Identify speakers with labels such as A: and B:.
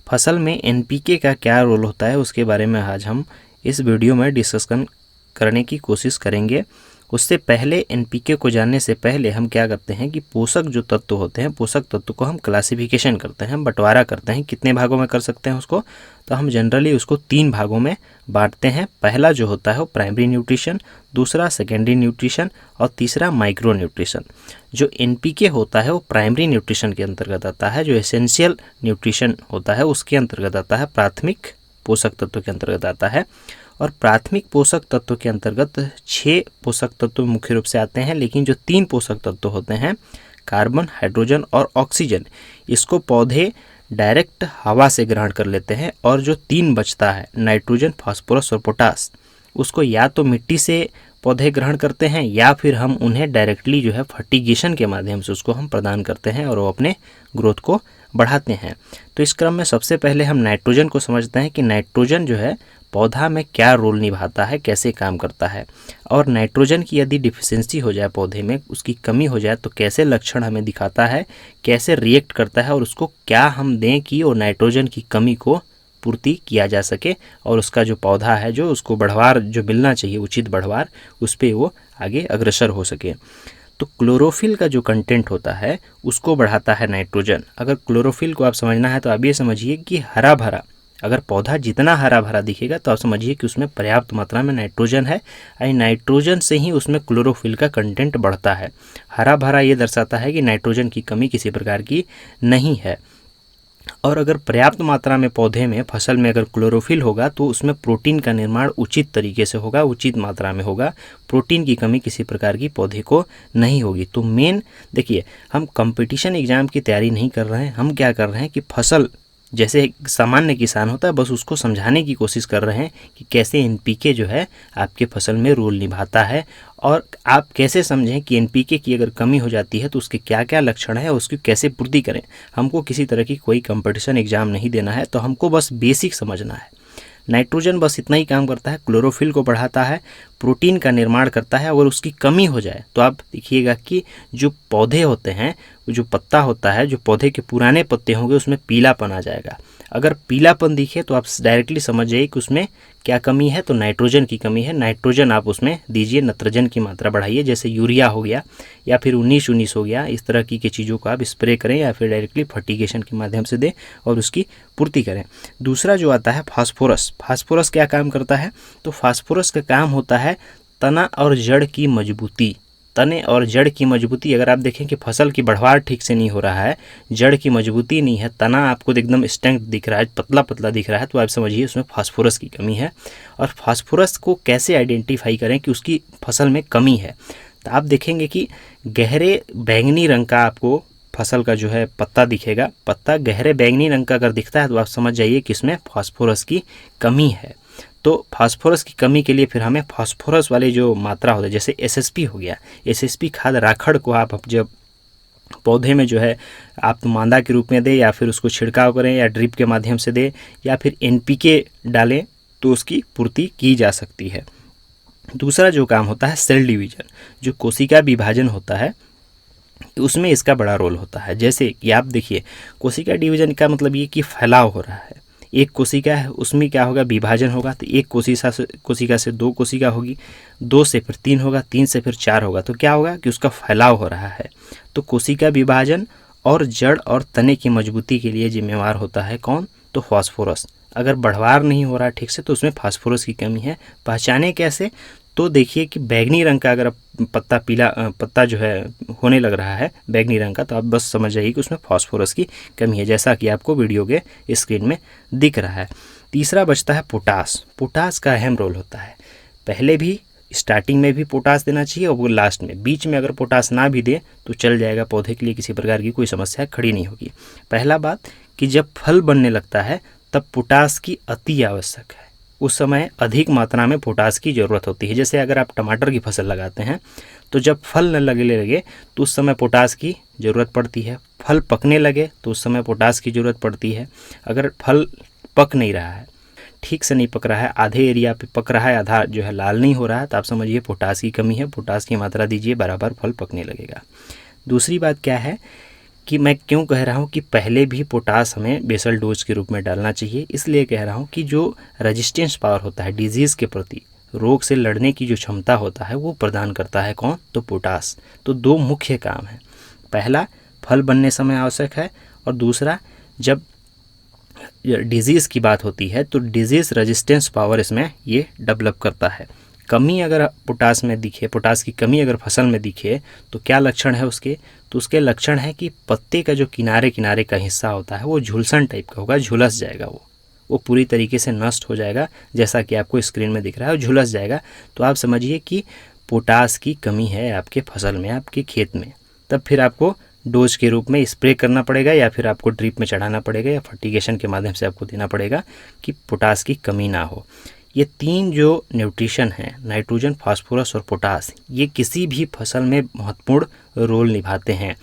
A: फसल में एनपीके का क्या रोल होता है उसके बारे में आज हम इस वीडियो में डिस्कशन करने की कोशिश करेंगे। उससे पहले एनपीके को जानने से पहले हम क्या करते हैं कि पोषक जो तत्व होते हैं, पोषक तत्व को हम क्लासिफिकेशन करते हैं, बंटवारा करते हैं। कितने भागों में कर सकते हैं उसको, तो हम जनरली उसको 3 भागों में बांटते हैं। पहला जो होता है वो प्राइमरी न्यूट्रिशन, दूसरा सेकेंडरी न्यूट्रिशन और तीसरा माइक्रो न्यूट्रिशन। जो एनपीके होता है वो प्राइमरी न्यूट्रिशन के अंतर्गत आता है। जो एसेंशियल न्यूट्रिशन होता है उसके अंतर्गत आता है, प्राथमिक पोषक तत्व के अंतर्गत आता है। और प्राथमिक पोषक तत्व के अंतर्गत 6 पोषक तत्व मुख्य रूप से आते हैं, लेकिन जो 3 पोषक तत्व होते हैं, कार्बन, हाइड्रोजन और ऑक्सीजन, इसको पौधे डायरेक्ट हवा से ग्रहण कर लेते हैं। और जो 3 बचता है, नाइट्रोजन, फास्फोरस और पोटास, उसको या तो मिट्टी से पौधे ग्रहण करते हैं या फिर हम उन्हें डायरेक्टली जो है फर्टिगेशन के माध्यम से उसको हम प्रदान करते हैं और वो अपने ग्रोथ को बढ़ाते हैं। तो इस क्रम में सबसे पहले हम नाइट्रोजन को समझते हैं कि नाइट्रोजन जो है पौधा में क्या रोल निभाता है, कैसे काम करता है। और नाइट्रोजन की यदि डिफिशियंसी हो जाए, पौधे में उसकी कमी हो जाए, तो कैसे लक्षण हमें दिखाता है, कैसे रिएक्ट करता है और उसको क्या हम दें कि वो नाइट्रोजन की कमी को पूर्ति किया जा सके और उसका जो पौधा है जो उसको बढ़वार जो मिलना चाहिए, उचित बढ़वार, उस पर वो आगे अग्रसर हो सके। तो क्लोरोफिल का जो कंटेंट होता है उसको बढ़ाता है नाइट्रोजन। अगर क्लोरोफिल को आप समझना है तो आप ये समझिए कि हरा भरा, अगर पौधा जितना हरा भरा दिखेगा तो आप समझिए कि उसमें पर्याप्त मात्रा में नाइट्रोजन है। और नाइट्रोजन से ही उसमें क्लोरोफिल का कंटेंट बढ़ता है। हरा भरा ये दर्शाता है कि नाइट्रोजन की कमी किसी प्रकार की नहीं है। और अगर पर्याप्त मात्रा में पौधे में, फसल में अगर क्लोरोफिल होगा तो उसमें प्रोटीन का निर्माण उचित तरीके से होगा, उचित मात्रा में होगा। प्रोटीन की कमी किसी प्रकार की पौधे को नहीं होगी। तो मेन देखिए, हम कंपटीशन एग्जाम की तैयारी नहीं कर रहे हैं, हम क्या कर रहे हैं कि फसल जैसे एक सामान्य किसान होता है, बस उसको समझाने की कोशिश कर रहे हैं कि कैसे एनपीके जो है आपके फसल में रोल निभाता है और आप कैसे समझें कि एनपीके की अगर कमी हो जाती है तो उसके क्या क्या लक्षण है, उसकी कैसे पूर्ति करें। हमको किसी तरह की कोई कंपटीशन एग्जाम नहीं देना है, तो हमको बस बेसिक समझना है। नाइट्रोजन बस इतना ही काम करता है, क्लोरोफिल को बढ़ाता है, प्रोटीन का निर्माण करता है। अगर उसकी कमी हो जाए तो आप देखिएगा कि जो पौधे होते हैं, जो पत्ता होता है, जो पौधे के पुराने पत्ते होंगे उसमें पीलापन आ जाएगा। अगर पीलापन दिखे तो आप डायरेक्टली समझ जाइए कि उसमें क्या कमी है, तो नाइट्रोजन की कमी है। नाइट्रोजन आप उसमें दीजिए, नत्रजन की मात्रा बढ़ाइए, जैसे यूरिया हो गया या फिर 19-19 हो गया, इस तरह की चीज़ों को आप स्प्रे करें या फिर डायरेक्टली फर्टिगेशन के माध्यम से दें और उसकी पूर्ति करें। दूसरा जो आता है फास्फोरस। फास्फोरस क्या काम करता है, तो फास्फोरस का काम होता है तना और जड़ की मजबूती। तने और जड़ की मजबूती, अगर आप देखें कि फसल की बढ़वार ठीक से नहीं हो रहा है, जड़ की मजबूती नहीं है, तना आपको एकदम स्ट्रेंथ दिख रहा है, पतला पतला दिख रहा है, तो आप समझिए उसमें फास्फोरस की कमी है। और फास्फोरस को कैसे आइडेंटिफाई करें कि उसकी फसल में कमी है, तो आप देखेंगे कि गहरे बैंगनी रंग का आपको फसल का जो है पत्ता दिखेगा। पत्ता गहरे बैंगनी रंग का अगर दिखता है तो आप समझ जाइए कि इसमें फास्फोरस की कमी है। तो फास्फोरस की कमी के लिए फिर हमें फास्फोरस वाले जो मात्रा होता है, जैसे एसएसपी हो गया, एसएसपी खाद राखड़ को आप जब पौधे में जो है आप मांदा के रूप में दें या फिर उसको छिड़काव करें या ड्रिप के माध्यम से दें या फिर एनपीके डालें तो उसकी पूर्ति की जा सकती है। दूसरा जो काम होता है सेल डिवीजन, जो कोशिका विभाजन होता है, उसमें इसका बड़ा रोल होता है। जैसे कि आप देखिए, कोशिका डिवीजन का मतलब ये कि फैलाव हो रहा है। एक कोशिका है, उसमें क्या होगा, विभाजन होगा, तो एक कोशिका से 2 कोशिका होगी, 2 से फिर 3 होगा, 3 से फिर 4 होगा, तो क्या होगा कि उसका फैलाव हो रहा है। तो कोशिका विभाजन और जड़ और तने की मजबूती के लिए जिम्मेवार होता है कौन, तो फास्फोरस। अगर बढ़वार नहीं हो रहा ठीक से तो उसमें फास्फोरस की कमी है। पहचाने कैसे, तो देखिए कि बैगनी रंग का अगर पत्ता पत्ता जो है होने लग रहा है बैगनी रंग का, तो आप बस समझ जाइए कि उसमें फास्फोरस की कमी है, जैसा कि आपको वीडियो के स्क्रीन में दिख रहा है। तीसरा बचता है पोटास। पोटास का अहम रोल होता है। पहले भी स्टार्टिंग में भी पोटास देना चाहिए और वो लास्ट में, बीच में अगर पोटास ना भी दे तो चल जाएगा, पौधे के लिए किसी प्रकार की कोई समस्या खड़ी नहीं होगी। पहला बात कि जब फल बनने लगता है तब पोटास की अति आवश्यक है। उस समय अधिक मात्रा में पोटास की ज़रूरत होती है। जैसे अगर आप टमाटर की फसल लगाते हैं तो जब फल न लगे तो उस समय पोटास की ज़रूरत पड़ती है। फल पकने लगे तो उस समय पोटास की ज़रूरत पड़ती है। अगर फल पक नहीं रहा है, ठीक से नहीं पक रहा है, आधे एरिया पे पक रहा है, आधा जो है लाल नहीं हो रहा है, तो आप समझिए पोटास की कमी है। पोटास की मात्रा दीजिए, बराबर फल पकने लगेगा। दूसरी बात क्या है कि मैं क्यों कह रहा हूँ कि पहले भी पोटास हमें बेसल डोज के रूप में डालना चाहिए, इसलिए कह रहा हूँ कि जो रेजिस्टेंस पावर होता है डिजीज़ के प्रति, रोग से लड़ने की जो क्षमता होता है वो प्रदान करता है कौन, तो पोटास। तो दो मुख्य काम है, पहला फल बनने समय आवश्यक है और दूसरा जब डिजीज़ की बात होती है तो डिजीज़ रेजिस्टेंस पावर इसमें ये डेवलप करता है। कमी अगर पोटास में दिखे, पोटास की कमी अगर फसल में दिखे तो क्या लक्षण है उसके, तो उसके लक्षण है कि पत्ते का जो किनारे किनारे का हिस्सा होता है वो झुलसन टाइप का होगा, झुलस जाएगा, वो पूरी तरीके से नष्ट हो जाएगा, जैसा कि आपको स्क्रीन में दिख रहा है, झुलस जाएगा। तो आप समझिए कि पोटास की कमी है आपके फसल में, आपके खेत में। तब फिर आपको डोज के रूप में स्प्रे करना पड़ेगा या फिर आपको ड्रिप में चढ़ाना पड़ेगा या फर्टिगेशन के माध्यम से आपको देना पड़ेगा कि पोटास की कमी ना हो। ये तीन जो न्यूट्रिशन है, नाइट्रोजन, फास्फोरस और पोटास, ये किसी भी फसल में महत्वपूर्ण रोल निभाते हैं।